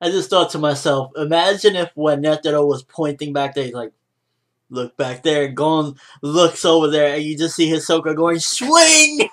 I just thought to myself, imagine if when Netero was pointing back there, he's like, look back there, and Gon looks over there, and you just see Hisoka going, swing!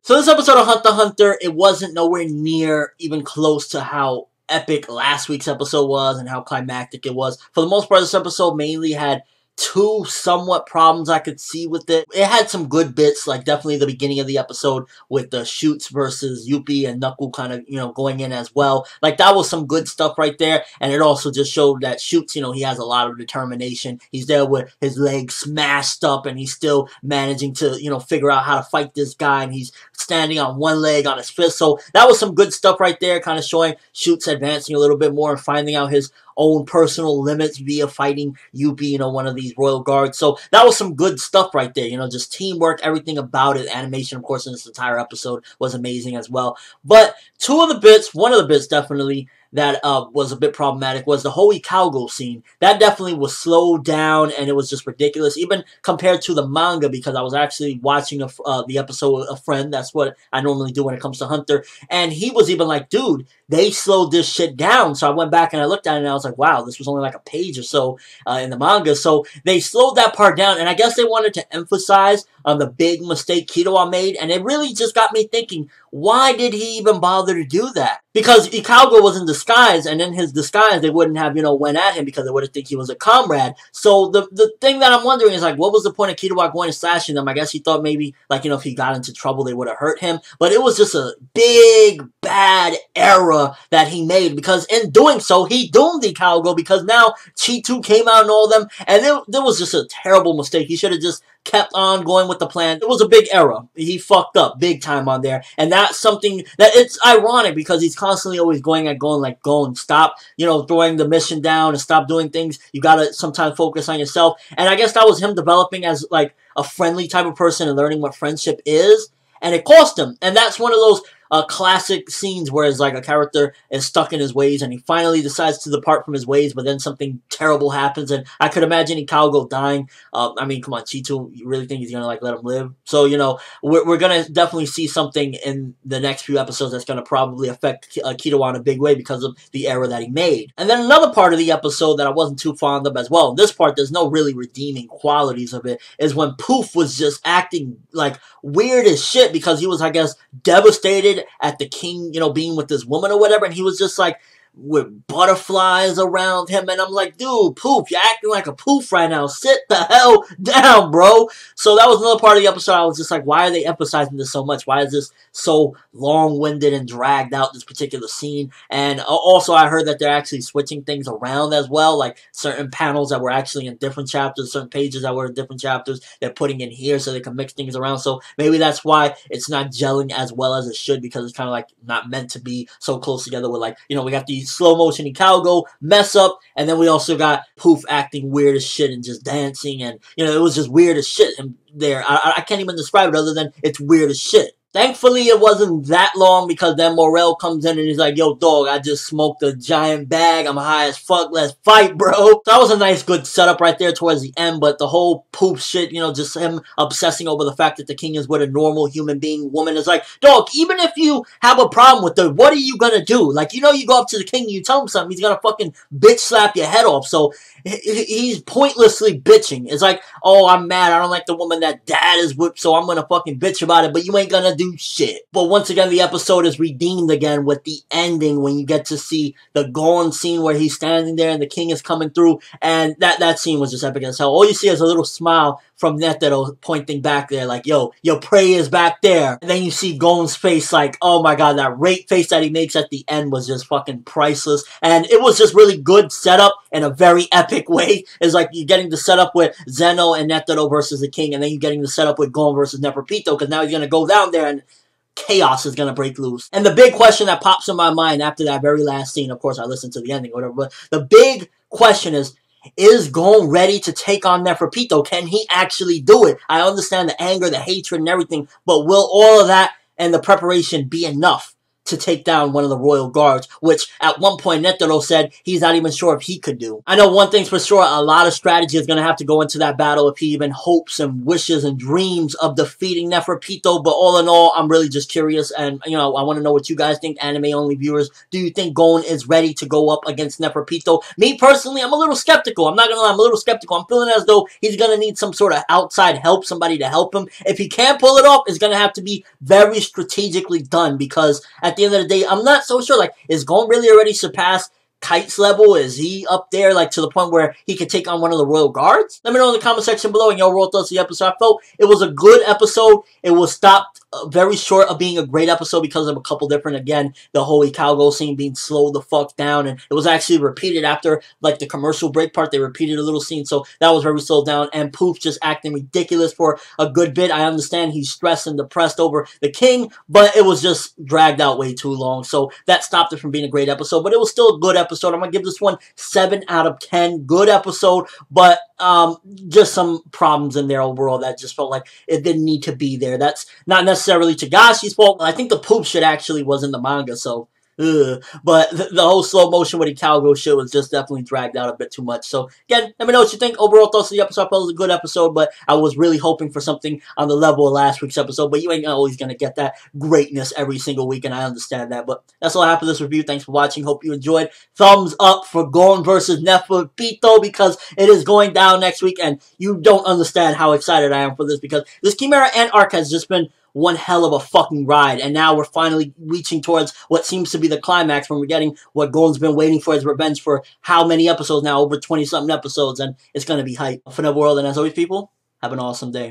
So this episode of Hunter x Hunter, it wasn't nowhere near even close to how epic last week's episode was and how climactic it was. For the most part, this episode mainly had two somewhat problems I could see with it. It had some good bits, like definitely the beginning of the episode with the Shoots versus Yuppie and Knuckle kind of, going in as well. Like, that was some good stuff right there, and it also just showed that Shoots, he has a lot of determination. He's there with his legs smashed up, and he's still managing to, figure out how to fight this guy, and he's standing on one leg on his fist. So that was some good stuff right there, kind of showing Shoots advancing a little bit more and finding out his own personal limits via fighting Yuppie, one of these royal guards. So that was some good stuff right there, just teamwork, everything about it. Animation, of course, in this entire episode was amazing as well. But one of the bits definitely that was a bit problematic was the whole Ikago scene. That definitely was slowed down, and it was just ridiculous, even compared to the manga, because I was actually watching the episode with a friend. That's what I normally do when it comes to Hunter, and he was even like, dude, they slowed this shit down. So I went back and I looked at it, and I was like, wow, this was only like a page or so in the manga. So they slowed that part down, and I guess they wanted to emphasize on the big mistake Killua made, and it really just got me thinking, why did he even bother to do that? Because Ikago was in disguise, and in his disguise, they wouldn't have, went at him because they would have think he was a comrade. So the thing that I'm wondering is, like, what was the point of Killua going and slashing them? I guess he thought maybe, like, if he got into trouble, they would have hurt him. But it was just a big, bad error that he made, because in doing so, he doomed Ikago, because now Chi-Tu came out and all them, and there was just a terrible mistake. He should have just kept on going with the plan. It was a big error. He fucked up big time on there. And that's something that it's ironic, because he's constantly always going, like, Gon, stop, throwing the mission down and stop doing things. You gotta sometimes focus on yourself. And I guess that was him developing as, like, a friendly type of person and learning what friendship is. And it cost him. And that's one of those classic scenes where it's like a character is stuck in his ways, and he finally decides to depart from his ways, but then something terrible happens, and I could imagine Ikago dying. I mean, come on, Chi-Tu, you really think he's gonna, like, let him live? So, we're gonna definitely see something in the next few episodes that's gonna probably affect Killua in a big way because of the error that he made. And then another part of the episode that I wasn't too fond of as well, in this part there's no really redeeming qualities of it, is when Pouf was just acting, like, weird as shit, because he was, I guess, devastated at the king, being with this woman or whatever, and he was just like with butterflies around him, and I'm like, dude, Pouf, you're acting like a Pouf right now. Sit the hell down, bro. So that was another part of the episode. I was just like, why are they emphasizing this so much? Why is this so long-winded and dragged out, this particular scene? And also, I heard that they're actually switching things around as well, like certain panels that were actually in different chapters, certain pages that were in different chapters, they're putting in here so they can mix things around. So maybe that's why it's not gelling as well as it should, because it's kind of like not meant to be so close together with, like, we got the slow motion Ikago mess up, and then we also got Pouf acting weird as shit and just dancing, and it was just weird as shit. And there, I can't even describe it other than it's weird as shit. Thankfully, it wasn't that long, because then Morel comes in and he's like, yo, dog, I just smoked a giant bag. I'm high as fuck. Let's fight, bro. So that was a nice, good setup right there towards the end, but the whole Pouf shit, just him obsessing over the fact that the king is with a normal human being woman is like, dog, even if you have a problem with it, what are you gonna do? Like, you go up to the king, you tell him something, he's gonna fucking bitch slap your head off. So he's pointlessly bitching. It's like, oh, I'm mad. I don't like the woman that dad is with, so I'm gonna fucking bitch about it, but you ain't gonna do shit. But once again, the episode is redeemed again with the ending, when you get to see the Gon scene where he's standing there and the king is coming through, and that scene was just epic as hell. All you see is a little smile from Netero pointing back there, like, yo, your prey is back there. And then you see Gon's face, like, oh my god, that rape face that he makes at the end was just fucking priceless. And it was just really good setup in a very epic way. It's like you're getting the setup with Zeno and Netero versus the king, and then you're getting the setup with Gon versus Neferpitou, because now he's gonna go down there and chaos is gonna break loose. And the big question that pops in my mind after that very last scene, of course I listened to the ending or whatever, but the big question is Gon ready to take on Neferpitou? Can he actually do it? I understand the anger, the hatred, and everything, but will all of that and the preparation be enough to take down one of the royal guards, which at one point Netero said he's not even sure if he could do. I know one thing's for sure, a lot of strategy is going to have to go into that battle if he even hopes and wishes and dreams of defeating Neferpitou, but all in all, I'm really just curious, and, you know, I want to know what you guys think, anime-only viewers. Do you think Gon is ready to go up against Neferpitou? Me, personally, I'm a little skeptical. I'm not going to lie, I'm a little skeptical. I'm feeling as though he's going to need some sort of outside help, somebody to help him. If he can't pull it off, it's going to have to be very strategically done, because at the end of the day, I'm not so sure, like, is Gon really already surpassed Kite's level? Is he up there, like, to the point where he could take on one of the royal guards? Let me know in the comment section below, and your overall thoughts of the episode. I felt it was a good episode. It was stopped very short of being a great episode because of a couple different, again, the whole Icalgo scene being slowed the fuck down, and it was actually repeated after, like, the commercial break part. They repeated a little scene, so that was very slowed down, and Pouf just acting ridiculous for a good bit. I understand he's stressed and depressed over the king, but it was just dragged out way too long, so that stopped it from being a great episode, but it was still a good episode. I'm going to give this one 7 out of 10. Good episode, but just some problems in there overall that just felt like it didn't need to be there. That's not necessarily Chigashi's fault. I think the poop shit actually was in the manga, so but the whole slow motion with the Icalgo shit was just definitely dragged out a bit too much. So again, let me know what you think. Overall thoughts of the episode. I felt it was a good episode, but I was really hoping for something on the level of last week's episode. But you ain't always gonna get that greatness every single week, and I understand that. But that's all I have for this review. Thanks for watching. Hope you enjoyed. Thumbs up for Gon versus Neferpitou, because it is going down next week, and you don't understand how excited I am for this, because this Chimera Ant arc has just been one hell of a fucking ride, and now we're finally reaching towards what seems to be the climax, when we're getting what Gon's been waiting for, his revenge for how many episodes now, over 20-something episodes, and it's gonna be hype. ForneverWorld, and as always, people, have an awesome day.